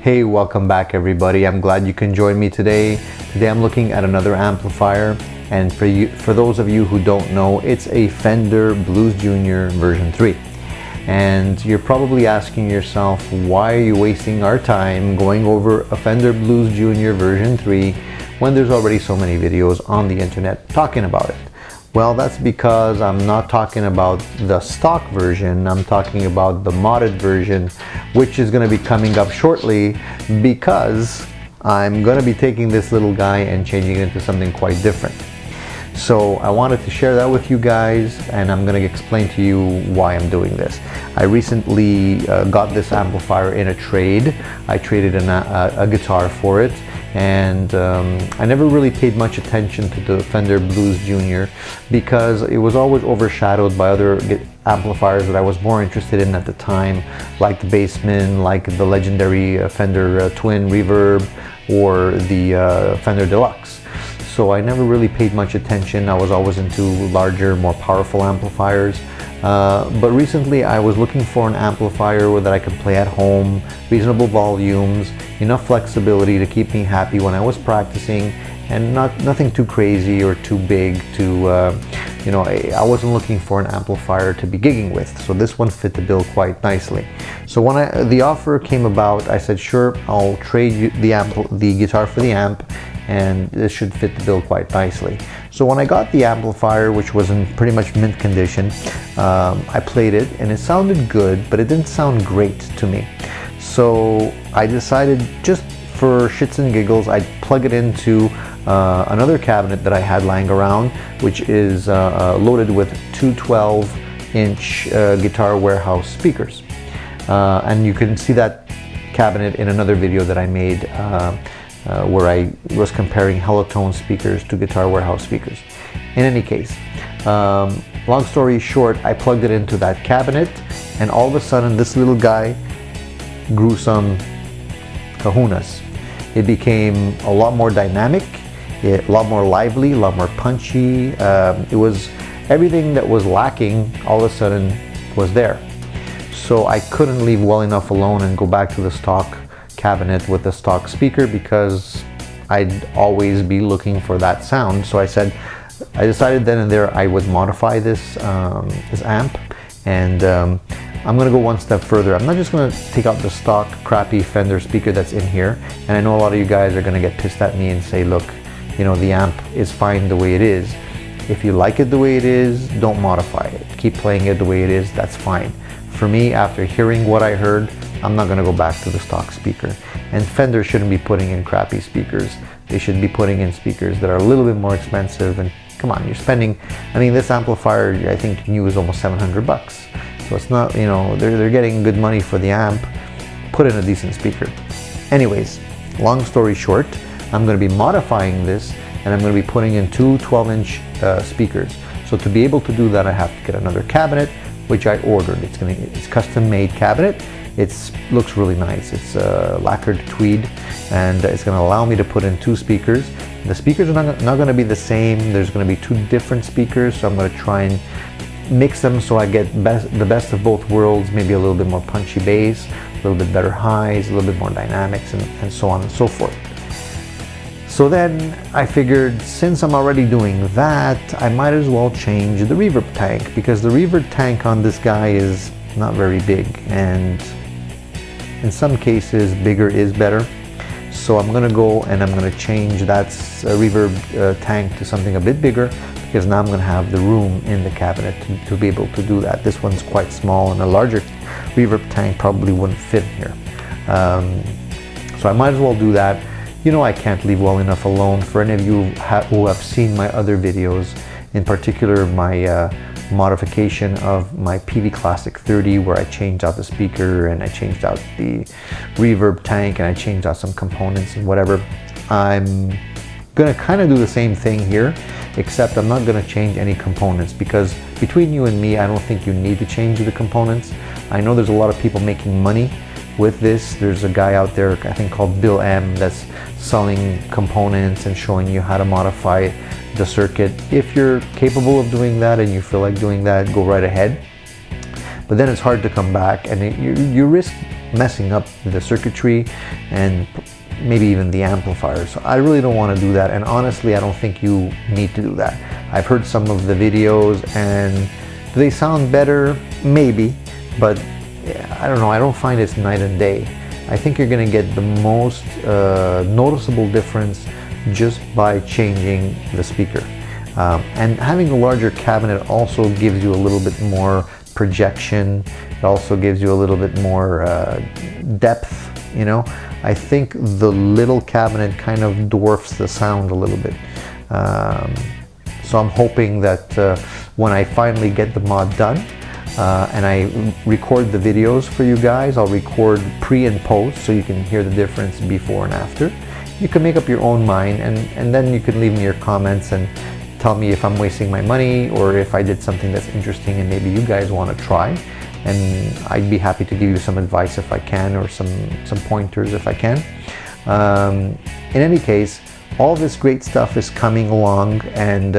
Hey, welcome back everybody. I'm glad you can join me today. Today I'm looking at another amplifier, and for those of you who don't know, it's a Fender Blues Jr. version 3. And you're probably asking yourself, why are you wasting our time going over a Fender Blues Jr. version 3 when there's already so many videos on the internet talking about it? Well, that's because I'm not talking about the stock version. I'm talking about the modded version, which is going to be coming up shortly, because I'm going to be taking this little guy and changing it into something quite different. So I wanted to share that with you guys, and I'm going to explain to you why I'm doing this. I recently got this amplifier in a trade. I traded in a guitar for it, and I never really paid much attention to the Fender Blues Jr. because it was always overshadowed by other amplifiers that I was more interested in at the time, like the Bassman, like the legendary Fender Twin Reverb, or the Fender Deluxe. So I never really paid much attention. I was always into larger, more powerful amplifiers. But recently I was looking for an amplifier that I could play at home, reasonable volumes, enough flexibility to keep me happy when I was practicing, and nothing too crazy or too big to, I wasn't looking for an amplifier to be gigging with. So this one fit the bill quite nicely. So when the offer came about, I said, sure, I'll trade the guitar for the amp, and this should fit the bill quite nicely. So when I got the amplifier, which was in pretty much mint condition, I played it and it sounded good, but it didn't sound great to me. So I decided, just for shits and giggles, I'd plug it into another cabinet that I had lying around, which is loaded with two 12-inch Guitar Warehouse speakers. And you can see that cabinet in another video that I made where I was comparing Helotone speakers to Guitar Warehouse speakers. In any case, long story short, I plugged it into that cabinet, and all of a sudden this little guy grew some kahunas. It became a lot more dynamic, a lot more lively, a lot more punchy. It was everything that was lacking, all of a sudden was there. So I couldn't leave well enough alone and go back to the stock cabinet with the stock speaker, because I'd always be looking for that sound. So I decided then and there I would modify this amp, and I'm going to go one step further. I'm not just going to take out the stock crappy Fender speaker that's in here, and I know a lot of you guys are going to get pissed at me and say, look, the amp is fine the way it is. If you like it the way it is, don't modify it. Keep playing it the way it is, that's fine. For me, after hearing what I heard, I'm not going to go back to the stock speaker. And Fender shouldn't be putting in crappy speakers. They should be putting in speakers that are a little bit more expensive. And come on, you're spending, this amplifier I think new is almost 700 bucks. So it's not, they're getting good money for the amp. Put in a decent speaker. Anyways, long story short, I'm going to be modifying this, and I'm going to be putting in two 12-inch speakers. So to be able to do that, I have to get another cabinet, which I ordered. It's custom-made cabinet. It looks really nice. It's lacquered tweed, and it's going to allow me to put in two speakers. The speakers are not going to be the same. There's going to be two different speakers, so I'm going to try and mix them so I get the best of both worlds, maybe a little bit more punchy bass, a little bit better highs, a little bit more dynamics, and so on and so forth. So then I figured, since I'm already doing that, I might as well change the reverb tank, because the reverb tank on this guy is not very big, and in some cases bigger is better. So I'm going to go and I'm going to change that reverb tank to something a bit bigger, because now I'm going to have the room in the cabinet to be able to do that. This one's quite small, and a larger reverb tank probably wouldn't fit here. So I might as well do that. I can't leave well enough alone. For any of you who have seen my other videos, in particular my modification of my PV Classic 30, where I changed out the speaker and I changed out the reverb tank and I changed out some components and whatever, I'm gonna kind of do the same thing here, except I'm not gonna change any components, because between you and me, I don't think you need to change the components. I know there's a lot of people making money with this. There's a guy out there, I think called Bill M, that's selling components and showing you how to modify the circuit. If you're capable of doing that and you feel like doing that, go right ahead. But then it's hard to come back, and you risk messing up the circuitry and maybe even the amplifier. So I really don't want to do that, and honestly I don't think you need to do that. I've heard some of the videos, and do they sound better? Maybe, but I don't know, I don't find it's night and day. I think you're going to get the most noticeable difference just by changing the speaker. And having a larger cabinet also gives you a little bit more projection. It also gives you a little bit more depth, you know. I think the little cabinet kind of dwarfs the sound a little bit. So I'm hoping that when I finally get the mod done and I record the videos for you guys, I'll record pre and post so you can hear the difference before and after. You can make up your own mind, and then you can leave me your comments and tell me if I'm wasting my money or if I did something that's interesting and maybe you guys want to try. And I'd be happy to give you some advice if I can, or some pointers if I can. In any case, all this great stuff is coming along, and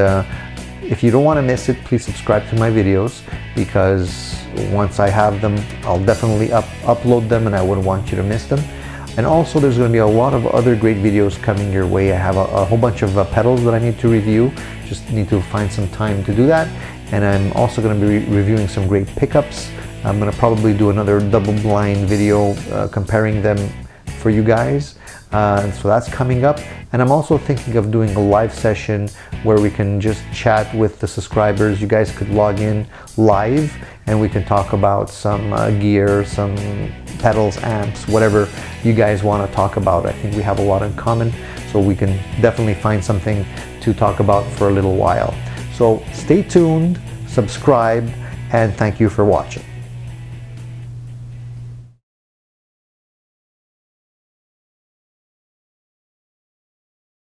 if you don't want to miss it, please subscribe to my videos, because once I have them, I'll definitely upload them, and I wouldn't want you to miss them. And also there's going to be a lot of other great videos coming your way. I have a whole bunch of pedals that I need to review. Just need to find some time to do that. And I'm also going to be reviewing some great pickups. I'm going to probably do another double blind video comparing them for you guys. So that's coming up. And I'm also thinking of doing a live session where we can just chat with the subscribers. You guys could log in live and we can talk about some gear, some pedals, amps, whatever you guys want to talk about. I think we have a lot in common, so we can definitely find something to talk about for a little while. So stay tuned, subscribe, and thank you for watching.